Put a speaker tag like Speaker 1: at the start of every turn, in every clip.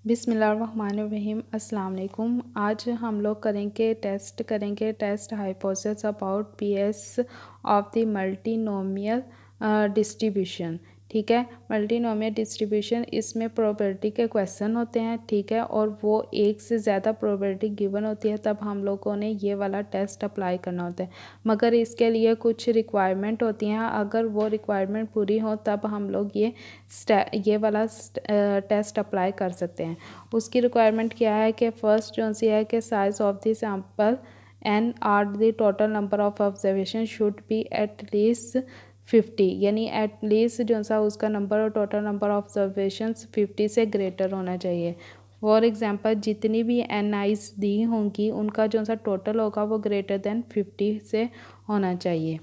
Speaker 1: बिस्मिल्लाहिर्रहमानिर्रहीम अस्सलाम वालेकुम। आज हम लोग करेंगे test hypothesis about PS of the multinomial distribution. ठीक है, मल्टीनोमियल डिस्ट्रीब्यूशन इसमें प्रोबेबिलिटी के क्वेश्चन होते हैं। ठीक है, और वो एक से ज़्यादा प्रोबेबिलिटी गिवन होती है, तब हम लोगों ने ये वाला टेस्ट अप्लाई करना होता है। मगर इसके लिए कुछ रिक्वायरमेंट होती हैं, अगर वो रिक्वायरमेंट पूरी हो तब हम लोग ये वाला टेस्ट अप्लाई कर सकते हैं। उसकी रिक्वायरमेंट क्या है कि फ़र्स्ट जो सी है कि size of the sample and or the total number of observation should be at least 50, यानी एट लीस्ट जो सा उसका नंबर और टोटल नंबर ऑफ ऑब्जर्वेशन 50 से ग्रेटर होना चाहिए। फॉर एग्जांपल जितनी भी NIs दी होंगी उनका जो सा टोटल होगा वो ग्रेटर देन 50 से होना चाहिए।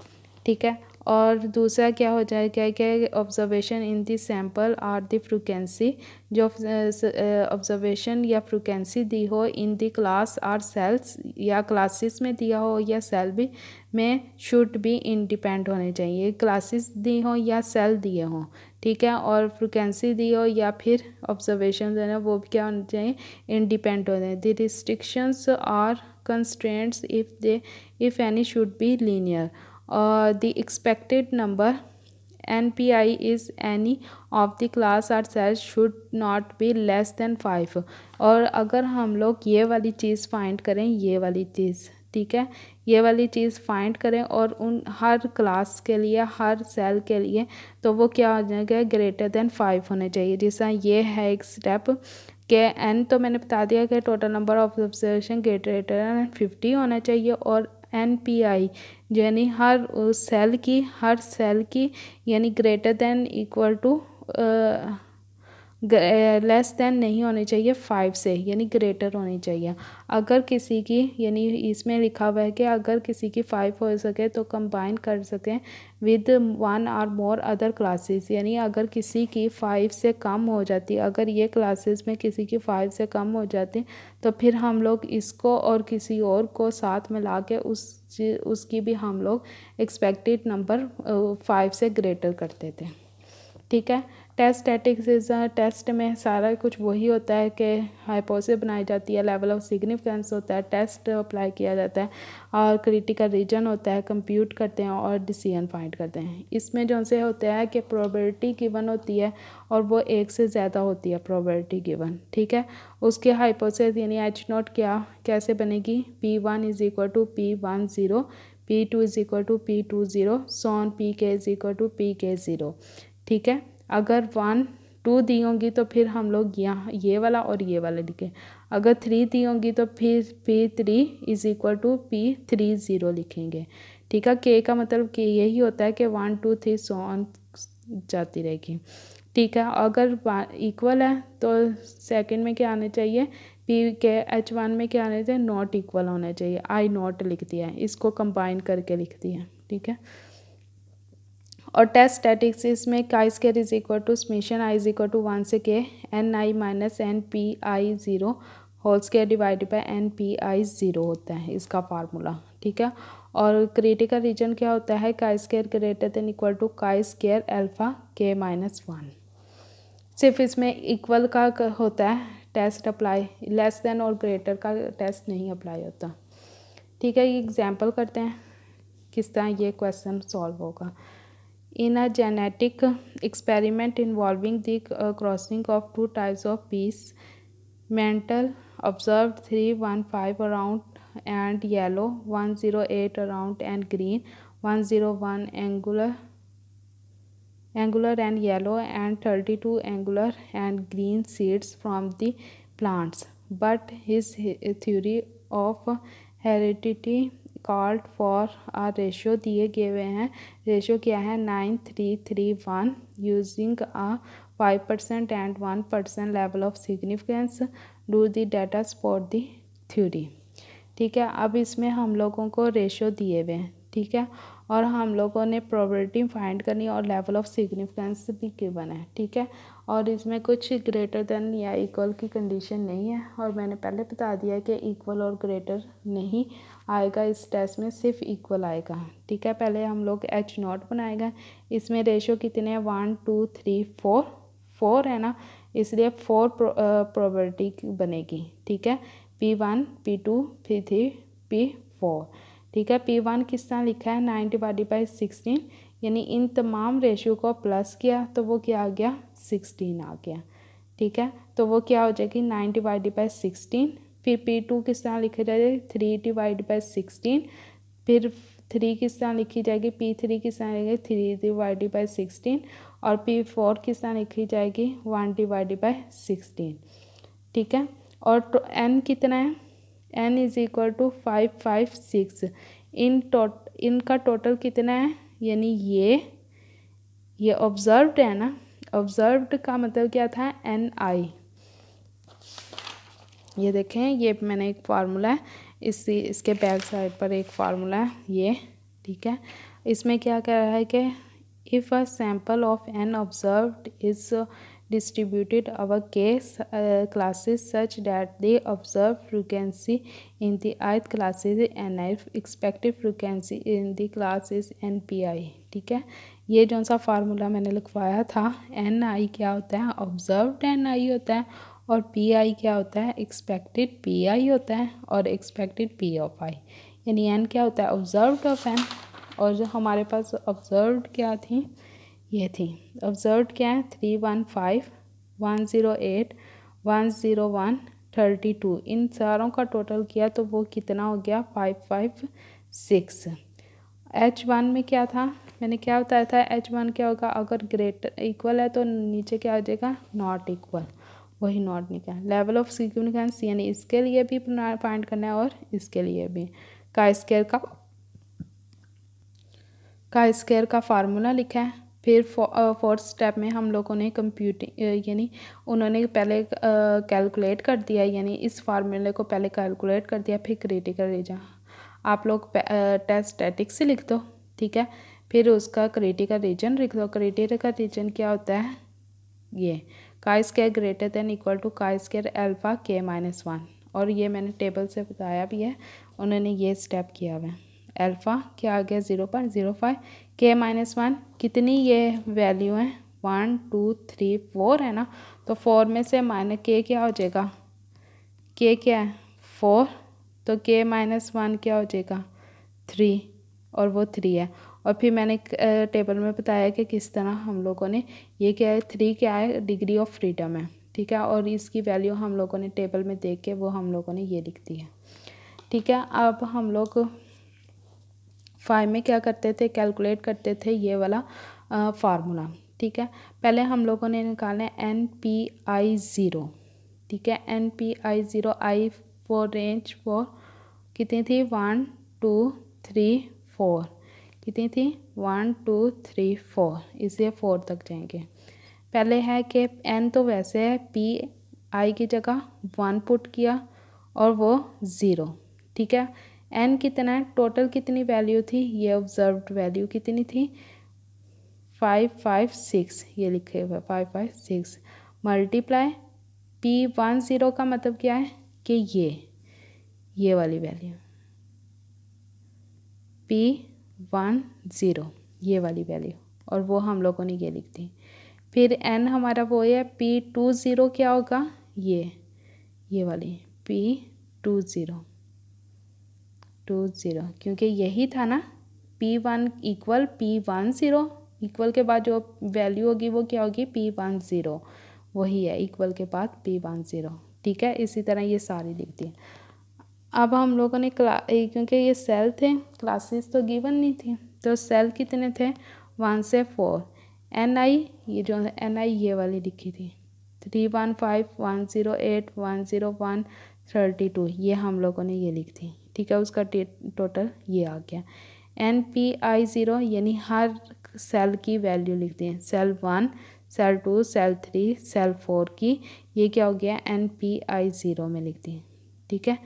Speaker 1: ठीक है, और दूसरा क्या हो जाएगा कि observation in the sample are the frequency, जो ऑब्जर्वेशन या फ्रिक्वेंसी दी हो in the class or cells, या क्लासेस में दिया हो या सेल भी में शुड भी इंडिपेंडेंट होने चाहिए। क्लासेस दी हो या सेल दिए हों, ठीक है, और फ्रिक्वेंसी दी हो या फिर ऑब्जर्वेशन जो है वो भी क्या होने चाहिए, इंडिपेंडेंट होने चाहिए। The restrictions or constraints if any should be linear. The expected number NPI is any of the class or set should not be less than 5। और अगर हम लोग ये वाली चीज़ फाइंड करें, ये वाली चीज़, ठीक है, ये वाली चीज़ फाइंड करें और उन हर क्लास के लिए, हर सेल के लिए, तो वो क्या हो जाएगा, ग्रेटर देन 5 होने चाहिए। जैसा ये है एक स्टेप के n तो मैंने बता दिया कि total number of observation greater than 50 होना चाहिए, और NPI यानी हर सेल की यानी greater than equal to less than नहीं होनी चाहिए 5 से, यानी ग्रेटर होनी चाहिए। अगर किसी की, यानी इसमें लिखा हुआ है कि अगर किसी की 5 हो सके तो कंबाइन कर सकें विद 1 और मोर अदर क्लासेस, यानी अगर किसी की 5 से कम हो जाती, अगर ये क्लासेस में किसी की 5 से कम हो जाती तो फिर हम लोग इसको और किसी और को साथ मिला के उसकी भी हम लोग एक्सपेक्टेड नंबर 5 से ग्रेटर करते थे। ठीक है, टेस्ट स्टैटिस्टिक्स टेस्ट में सारा कुछ वही होता है कि हाइपोथेसिस बनाई जाती है, लेवल ऑफ सिग्निफिकेंस होता है, टेस्ट अप्लाई किया जाता है, और क्रिटिकल रीजन होता है, कंप्यूट करते हैं और डिसीजन फाइंड करते हैं। इसमें जो से होता है कि प्रोबेबिलिटी गिवन होती है और वो एक से ज़्यादा होती है प्रोबेबिलिटी गिवन। ठीक है, उसके हाइपोथेसिस यानी H0 कैसे बनेगी, P1 is equal to P10, P2 is equal to P20, so on Pk is equal to Pk0। ठीक है, अगर 1 2 दी होंगी तो फिर हम लोग यहाँ ये वाला और ये वाला लिखें। अगर 3 दी होंगी तो फिर P3 is equal to P30 लिखेंगे। ठीक है, के का मतलब कि यही होता है कि 1 2 3 सो ऑन जाती रहेगी। ठीक है, अगर इक्वल है तो सेकंड में क्या आना चाहिए, पी के H1 में क्या आना चाहिए, नॉट इक्वल होना चाहिए। आई नॉट लिख दिया है, इसको कंबाइन करके लिख दिया है। ठीक है, और टेस्ट स्टैटिस्टिक्स में chi square is equal to summation I is equal to 1 से K NI minus NPI0 whole square divided by NPI0 होता है इसका फार्मूला। ठीक है, और क्रिटिकल रीजन क्या होता है, chi square greater than equal to chi square alpha K-1। सिर्फ इसमें इक्वल का होता है टेस्ट अप्लाई, लेस देन और ग्रेटर का टेस्ट नहीं अप्लाई होता। ठीक है, ये एग्जाम्पल करते हैं किस तरह ये क्वेश्चन सॉल्व होगा। In a genetic experiment involving the crossing of two types of bees, Mantel observed 315 around and yellow, 108 around and green, 101 angular and yellow, and 32 angular and green seeds from the plants. But his theory of heredity called for a ratio दिए गए हुए हैं। Ratio क्या है, 9331, using a 5% and 1% level of significance, do the data support the theory. ठीक है, अब इसमें हम लोगों को रेशियो दिए हुए हैं। ठीक है, और हम लोगों ने प्रोबेबिलिटी फाइंड करनी और लेवल ऑफ सिग्निफिकेंस भी गिवन है। ठीक है, और इसमें कुछ ग्रेटर देन या इक्वल की कंडीशन नहीं है, और मैंने पहले बता दिया कि इक्वल और ग्रेटर नहीं आएगा इस टेस्ट में, सिर्फ इक्वल आएगा। ठीक है, पहले हम लोग H0 बनाएगा। इसमें रेशियो कितने हैं, 1 2 3 4 4 है ना, इसलिए 4 प्रोबेबिलिटी बनेगी। ठीक है, P1 P2 P3 P4। ठीक है, P1 किस तरह लिखा है 9/16, यानी इन तमाम रेशियो को प्लस किया तो वो क्या आ गया 16 आ गया। ठीक है, तो वो क्या हो जाएगी 9/16। फिर P2 किस तरह लिखा जाएगा 3/16। फिर 3 किस तरह लिखी जाएगी P3 किस तरह लिखेगी 3/16। और P4 किस तरह लिखी जाएगी 1/16। ठीक है, और n कितना है n = 5 5 6। इनका टोटल कितना है, यानी ये ऑब्जर्व्ड है ना, ऑब्जर्व्ड का मतलब क्या था NI। ये देखें, ये मैंने एक फार्मूला है, इसके बैक साइड पर एक फार्मूला है ये। ठीक है, इसमें क्या कह रहा है कि if a sample of n observed is distributed our case classes such that the observed frequency in the ith class is ni, expected frequency in the class is npi। ठीक है, ये जो सा फार्मूला मैंने लिखवाया था ni क्या होता है ऑब्जर्व्ड ni होता है, और pi क्या होता है एक्सपेक्टेड pi होता है, और एक्सपेक्टेड p ऑफ i, यानी n क्या होता है ऑब्जर्व्ड ऑफ n। और जो हमारे पास ऑब्जर्व्ड क्या थी, ये थी ऑब्जर्व्ड क्या है 315 108 101 32। इन सारों का टोटल किया तो वो कितना हो गया 556। H1 में क्या था, मैंने क्या बताया था H1 क्या होगा, अगर ग्रेटर इक्वल है तो नीचे क्या हो जाएगा नॉट इक्वल, वही नॉट निकला। लेवल ऑफ सिग्निफिकेंस यानी इसके लिए भी फाइंड करना है और इसके लिए भी। का स्क्वायर का फार्मूला लिखा है। फिर फोर्थ स्टेप में हम लोगों ने कंप्यूटिंग यानी उन्होंने पहले कैलकुलेट कर दिया, यानी इस फार्मूले को पहले कैलकुलेट कर दिया, फिर क्रिटिकल रीजन आप लोग टेस्ट स्टैटिक्स से लिख दो। ठीक है, फिर उसका क्रिटिकल रीजन लिख दो। क्रिटिकल रीजन क्या होता है, ये chi square greater than equal to chi square alpha k-1। और ये मैंने टेबल से बताया भी है, उन्होंने ये स्टेप किया हुआ है। अल्फ़ा क्या आ गया 0.05, k-1 कितनी ये वैल्यू है 1 2 3 4 है ना, तो 4 में से माइनस k क्या हो जाएगा, k क्या है 4, तो k-1 क्या हो जाएगा 3, और वो 3 है। और फिर मैंने टेबल में बताया कि किस तरह हम लोगों ने ये क्या है 3 क्या है डिग्री ऑफ फ्रीडम है। ठीक है, और इसकी वैल्यू हम लोगों ने टेबल में देख के वो हम लोगों ने ये लिख दी है। ठीक है, अब हम लोग 5 में क्या करते थे कैलकुलेट करते थे ये वाला फार्मूला। ठीक है, पहले हम लोगों ने निकालना है NPI0। ठीक है, NPI0 I for range for कितनी थी 1 2 3 4, कितनी थी 1 2 3 4, इसलिए 4 तक जाएंगे। पहले है कि n तो वैसे है PI की जगह 1 पुट किया और वो 0। ठीक है, n कितना है टोटल कितनी वैल्यू थी, ये ऑब्जर्व्ड वैल्यू कितनी थी 556, ये लिखे हुए 556 मल्टीप्लाई P10 का मतलब क्या है कि ये वाली वैल्यू P10 ये वाली वैल्यू, और वो हम लोगों ने ये लिख दी। फिर n हमारा वो है P20 क्या होगा, ये वाली P20 क्योंकि यही था ना P1 इक्वल P10 इक्वल के बाद जो वैल्यू होगी वो क्या होगी P10, वही है इक्वल के बाद P10। ठीक है, इसी तरह ये सारी लिख दी। अब हम लोगों ने क्योंकि ये सेल थे क्लासेस तो गिवन नहीं थी, तो सेल कितने थे 1 से 4। NI ये जो NI ये वाली लिखी थी 315 108 101 32, ये हम लोगों ने ये लिख दी। ठीक है, उसका टोटल ये आ गया। NPI0 यानी हर सेल की वैल्यू लिख दी, सेल 1 सेल 2 सेल 3 सेल 4 की, ये क्या हो गया NPI0 में लिख दी। ठीक है,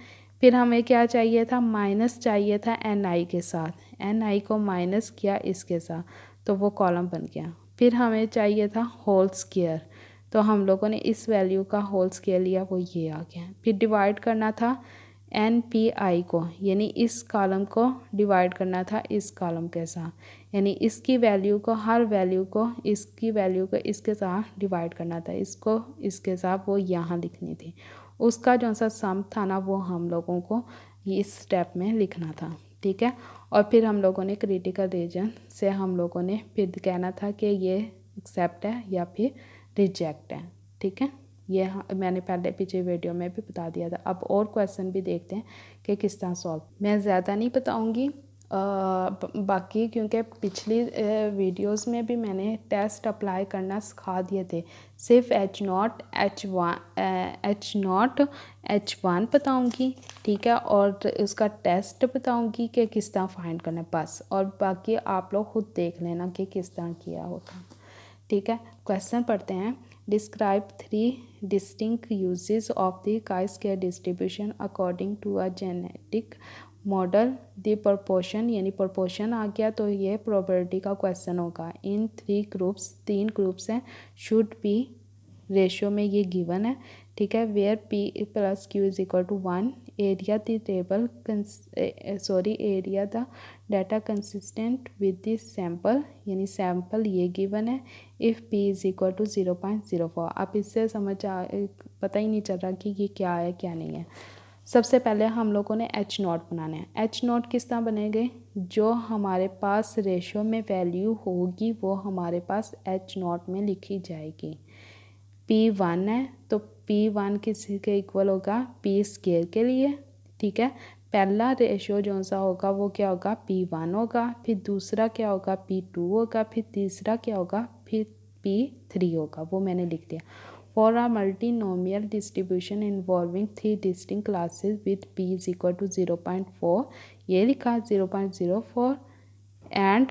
Speaker 1: फिर हमें क्या चाहिए था माइनस चाहिए था NI के साथ, NI को माइनस किया इसके साथ तो वो कॉलम बन गया। फिर हमें चाहिए था होल स्क्वायर, तो हम लोगों ने इस वैल्यू का होल स्क्वायर लिया, वो ये आ गया। फिर डिवाइड करना था NPI को, यानी इस कॉलम को डिवाइड करना था इस कॉलम के साथ, यानी इसकी वैल्यू को, हर वैल्यू को, इसकी वैल्यू को इसके साथ डिवाइड करना था, इसको इसके साथ वो यहाँ लिखनी थी। उसका जो सा सम था ना वो हम लोगों को इस स्टेप में लिखना था, ठीक है। और फिर हम लोगों ने क्रिटिकल रीजन से हम लोगों ने फिर कहना था कि ये एक्सेप्ट है या फिर रिजेक्ट है, ठीक है। ये मैंने पहले पीछे वीडियो में भी बता दिया था। अब और क्वेश्चन भी देखते हैं कि किस तरह सॉल्व। मैं ज़्यादा नहीं बताऊंगी बाकी, क्योंकि पिछली वीडियोस में भी मैंने टेस्ट अप्लाई करना सिखा दिए थे। सिर्फ H0 H1 बताऊंगी, ठीक है, और उसका टेस्ट बताऊंगी कि किस तरह फाइंड करना है बस। और बाकी आप लोग खुद देख लेना कि किस तरह किया होता, ठीक है। क्वेश्चन पढ़ते हैं। Describe 3 distinct uses of the chi-square distribution according to a genetic model the proportion, यानी प्रोपोर्शन आ गया तो ये प्रोबेबिलिटी का क्वेश्चन होगा। इन 3 ग्रुप्स, 3 ग्रुप्स हैं, शुड बी रेशियो में ये गिवन है, ठीक है। Where P plus Q is equal to 1, are the table are the data consistent with this sample, यानी सैम्पल ये गिवन है। If P is equal to 0.04। आप इससे पता ही नहीं चल रहा कि ये क्या है क्या नहीं है। सबसे पहले हम लोगों ने H0 बनाना है। H0 किस तरह बनेंगे, जो हमारे पास रेशियो में वैल्यू होगी वो हमारे पास H0 में लिखी जाएगी। P1 है तो P1 किसी के इक्वल होगा P स्क्वायर के लिए, ठीक है। पहला रेशियो जो सा होगा वो क्या होगा, P1 होगा, फिर दूसरा क्या होगा, P2 होगा, फिर तीसरा क्या होगा, फिर P3 होगा, वो मैंने लिख दिया। For a multinomial distribution involving 3 distinct classes with P is equal to 0.4, ये लिखा 0.04 एंड,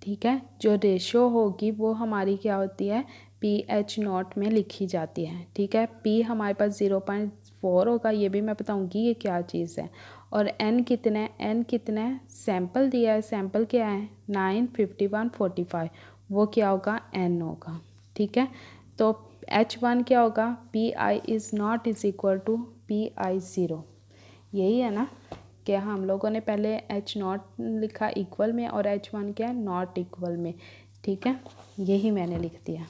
Speaker 1: ठीक है, जो रेशियो होगी वो हमारी क्या होती है, PH0 में लिखी जाती है, ठीक है। P हमारे पास 0.4 होगा, ये भी मैं बताऊंगी ये क्या चीज़ है। और N कितना है, N कितना है, सैम्पल दिया है, सैम्पल क्या है 9, 51, 45, वो क्या होगा N होगा, ठीक है। तो H1 क्या होगा, PI is not is equal to PI0, यही है ना कि हम लोगों ने पहले H0 लिखा इक्वल में और H1 क्या है नॉट इक्वल में, ठीक है, यही मैंने लिख दिया।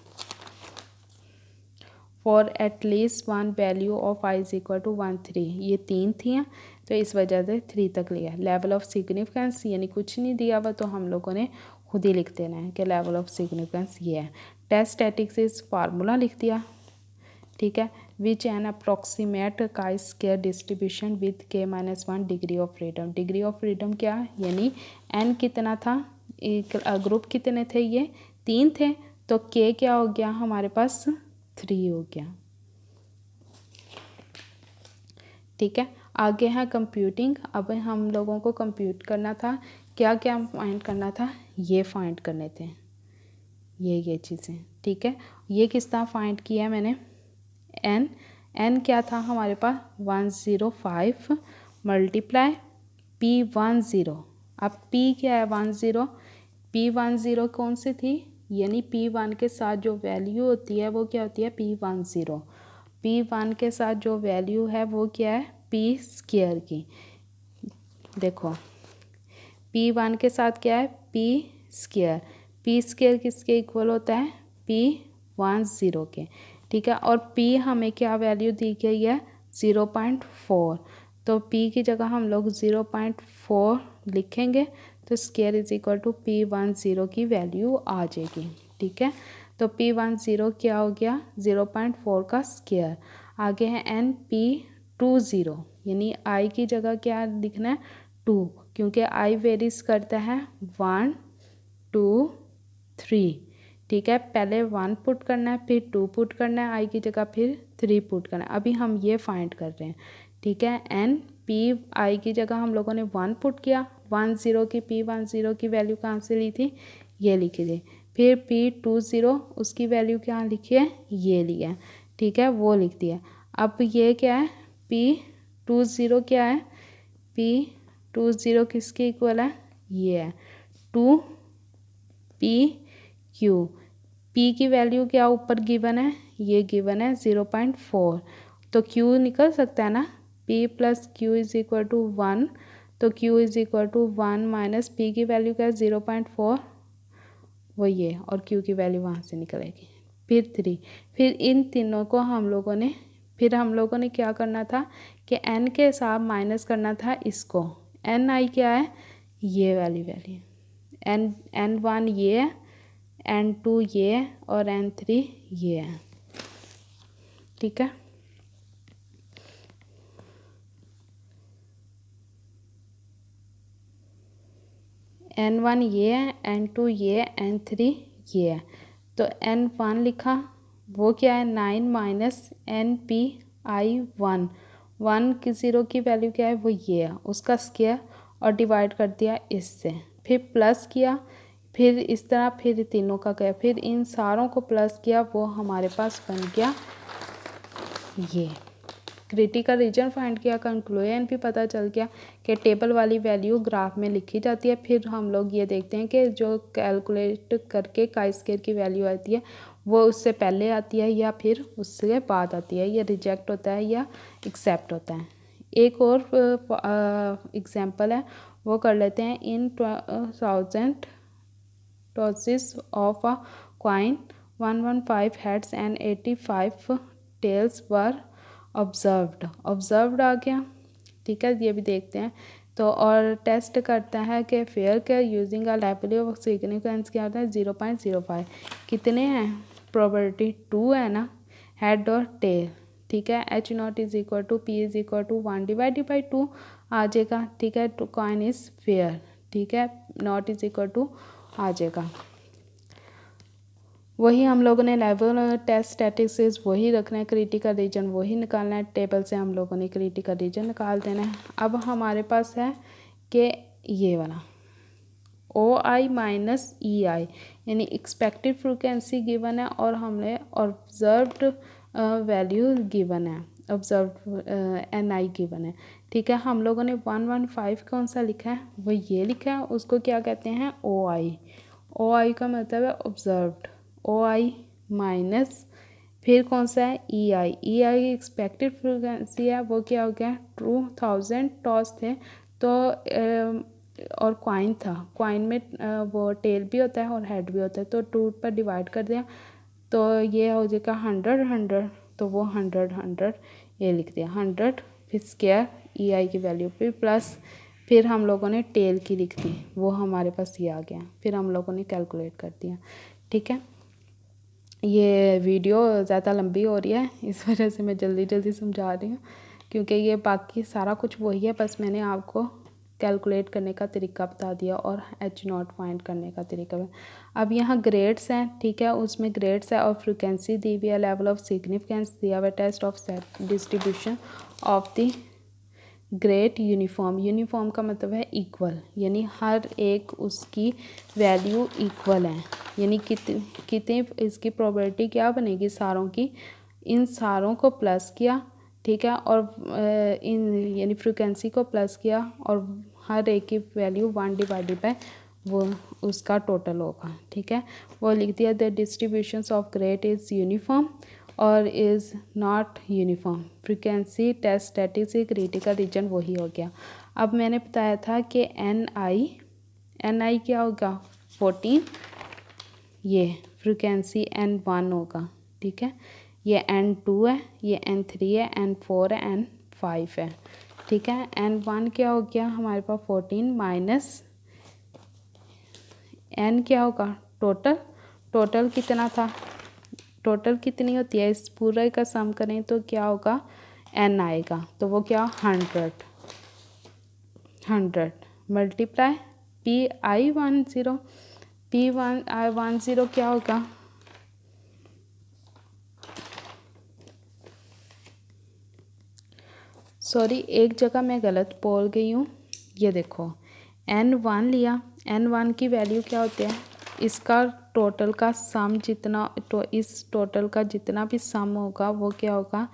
Speaker 1: For at least 1 value of I is equal to 1, 3, ये 3 थी तो इस वजह से 3 तक लिया। लेवल ऑफ सिग्निफिकेंस यानी कुछ नहीं दिया हुआ तो हम लोगों ने खुद ही लिख देना है कि लेवल ऑफ सिग्निफिकेंस ये है। टेस्ट स्टैटिस्टिक्स फार्मूला लिख दिया, ठीक है। विच N approximate chi-square distribution with K-1 degree of freedom. Degree of freedom क्या, यानी N कितना था, एक ग्रुप कितने थे, ये 3 थे, तो K क्या हो गया हमारे पास 3 हो गया, ठीक है। आगे है कंप्यूटिंग। अब हम लोगों को कंप्यूट करना था, क्या क्या फाइंड करना था, ये फाइंड करने थे, ये चीज़ें, ठीक है। ये किस तरह फाइंड किया मैंने, n क्या था हमारे पास 105 मल्टीप्लाई P10। अब P क्या है 10, P10 कौन सी थी, यानी P1 के साथ जो वैल्यू होती है वो क्या होती है P10। P1 के साथ जो वैल्यू है वो क्या है P स्क्वायर की। देखो P1 के साथ क्या है P स्क्वायर, P स्क्वायर किसके इक्वल होता है P10 के, ठीक है। और P हमें क्या वैल्यू दी गई है 0.4, तो P की जगह हम लोग 0.4 लिखेंगे तो square is equal to P10 की वैल्यू आ जाएगी, ठीक है। तो P10 क्या हो गया 0.4 का स्क्वायर। आगे है NP20, यानी I की जगह क्या लिखना है 2, क्योंकि I वेरीज करता है 1, 2, 3, ठीक है। पहले 1 पुट करना है, फिर 2 पुट करना है I की जगह, फिर 3 पुट करना है। अभी हम ये फाइंड कर रहे हैं, ठीक है। NPI की जगह हम लोगों ने 1 पुट किया, 10 की P10 की वैल्यू कहाँ से ली थी, ये लिखी थी। फिर P20 उसकी वैल्यू क्या लिखी है, ये लिया, ठीक है, वो लिख दिया। अब ये क्या है P20 क्या है, P20 किसके इक्वल है, ये है 2PQ। P की वैल्यू क्या ऊपर गिवन है, ये गिवन है 0.4, तो Q निकल सकता है ना, P plus Q is equal to 1, तो Q is equal to 1 minus P की वैल्यू क्या है 0.4, वो ये, और Q की वैल्यू वहाँ से निकलेगी। फिर 3, फिर इन तीनों को हम लोगों ने क्या करना था कि n के साथ माइनस करना था इसको। ni क्या है, ये वाली वैल्यू, n1 ये है, n2 ये है और n3 ये है, ठीक है। n1 ये है, n2 ये है, n3 ये है। तो n1 लिखा, वो क्या है 9 माइनस NPI1, 1 की 0 की वैल्यू क्या है, वो ये है, उसका स्क्वायर और डिवाइड कर दिया इससे, फिर प्लस किया, फिर इस तरह, फिर तीनों का किया, फिर इन सारों को प्लस किया, वो हमारे पास बन गया ये। क्रिटिकल रीजन फाइंड किया, कंक्लूजन भी पता चल गया कि टेबल वाली वैल्यू ग्राफ में लिखी जाती है। फिर हम लोग ये देखते हैं कि जो कैलकुलेट करके काई स्क्वायर की वैल्यू आती है वो उससे पहले आती है या फिर उससे बाद आती है, या रिजेक्ट होता है या एक्सेप्ट होता है। एक और एग्जांपल है, वो कर लेते हैं। इन 1000 tosses of a coin, 115 heads and 85 tails were observed आ गया, ठीक है, ये भी देखते हैं। तो और टेस्ट करता है कि फेयर के using a library of significance क्या होता है 0.05, कितने हैं, प्रोबेबिलिटी 2 है ना, हेड और टेल, ठीक है। H naught is equal to P is equal to 1 divided by 2 आ जाएगा, ठीक है। कॉइन इज फेयर, ठीक है, नॉट इज इक्वल टू आ जाएगा। वही हम लोगों ने लेवल टेस्ट स्टैटिस्टिक्स वही रखना है, क्रिटिकल रीजन वही निकालना है, टेबल से हम लोगों ने क्रिटिकल रीजन निकाल देना है। अब हमारे पास है कि ये वाला OI माइनस EI, यानी एक्सपेक्टेड फ्रीक्वेंसी गिवन है और हमने ऑब्जर्व्ड वैल्यू गिवन है, ऑब्जर्व NI गिवन है, ठीक है। हम लोगों ने 115 कौन सा लिखा है, वो ये लिखा है, उसको क्या कहते हैं OI का मतलब है ऑब्जर्व्ड, OI माइनस फिर कौन सा है EI एक्सपेक्टेड फ्रीक्वेंसी है, वो क्या हो गया 2000 टॉस थे तो और कॉइन था, कॉइन में वो टेल भी होता है और हेड भी होता है, तो 2 पर डिवाइड कर दिया तो ये हो जाएगा 100, तो वो 100 ये लिख दिया 100, फिर स्क्वायर EI की वैल्यू फिर प्लस, फिर हम लोगों ने टेल की लिख दी, वो हमारे पास ये आ गया, फिर हम लोगों ने कैलकुलेट कर दिया, ठीक है। ये वीडियो ज़्यादा लंबी हो रही है, इस वजह से मैं जल्दी समझा रही हूँ, क्योंकि ये बाकी सारा कुछ वही है, बस मैंने आपको कैलकुलेट करने का तरीका बता दिया और H नॉट फाइंड करने का तरीका। अब यहाँ ग्रेड्स हैं, ठीक है, उसमें ग्रेड्स है और फ्रिक्वेंसी दी हुई है, लेवल ऑफ सिग्निफिकेंस दिया हुआ है, test of set distribution of the great uniform का मतलब है इक्वल, यानी हर एक उसकी वैल्यू इक्वल है, यानी कितने इसकी प्रोबेबिलिटी क्या बनेगी सारों की, इन सारों को प्लस किया, ठीक है, और इन यानी फ्रिक्वेंसी को प्लस किया और हर एक की वैल्यू 1 डिवाइडेड बाय वो उसका टोटल होगा, ठीक है। वो लिख दिया the distributions of grade is uniform और is not uniform, frequency test statistics critical region वही हो गया। अब मैंने बताया था कि NI क्या होगा 14, ये फ्रिक्वेंसी N1 होगा, ठीक है, ये N2 है, ये N3 है, N4 है, N5 है, ठीक है। N1 क्या हो गया हमारे पास 14 माइनस N क्या होगा टोटल कितना था, टोटल कितनी होती है, इस पूरे का सम करें तो क्या होगा N आएगा, तो वो क्या 100 मल्टीप्लाई PI10 P1I10 क्या होगा, सॉरी एक जगह मैं गलत बोल गई हूँ, ये देखो N1 लिया, N1 की वैल्यू क्या होती है, इसका टोटल का सम जितना तो इस टोटल का जितना भी सम होगा वो क्या होगा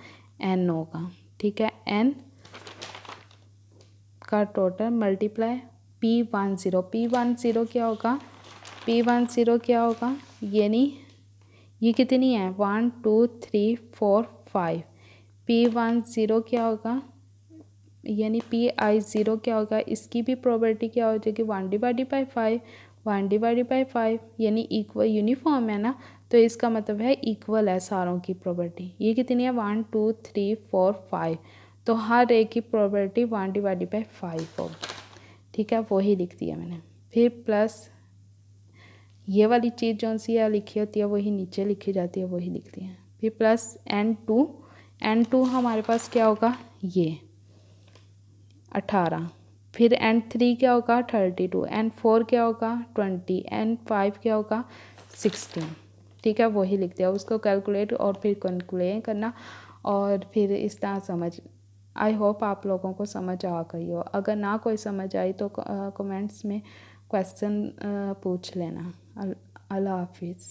Speaker 1: N होगा, ठीक है। N का टोटल मल्टीप्लाई P10 क्या होगा यानी ये कितनी है 1 2 3 4 5, P10 क्या होगा यानी Pi0 क्या होगा, इसकी भी प्रॉपर्टी क्या हो जाएगी 1/5, 1/5 यानी इक्वल यूनिफॉर्म है ना, तो इसका मतलब है इक्वल है सारों की प्रॉपर्टी। ये कितनी है 1 2 3 4 5, तो हर एक की प्रॉपर्टी 1/5 होगी। ठीक है, वही लिख दिया मैंने। फिर प्लस ये वाली चीज़ जो सी है लिखी होती है वही नीचे लिखी जाती है, वही लिख दिया। फिर प्लस N2 हमारे पास क्या होगा ये 18, फिर N3 क्या होगा 32, N4 क्या होगा 20, N5 क्या होगा 16। ठीक है, वही लिख दिया, उसको कैलकुलेट और फिर कैलकुलेट करना और फिर इस तरह समझ। आई होप आप लोगों को समझ आ गई हो। अगर ना कोई समझ आई तो कमेंट्स में क्वेश्चन पूछ लेना। अल्लाह हाफिज़।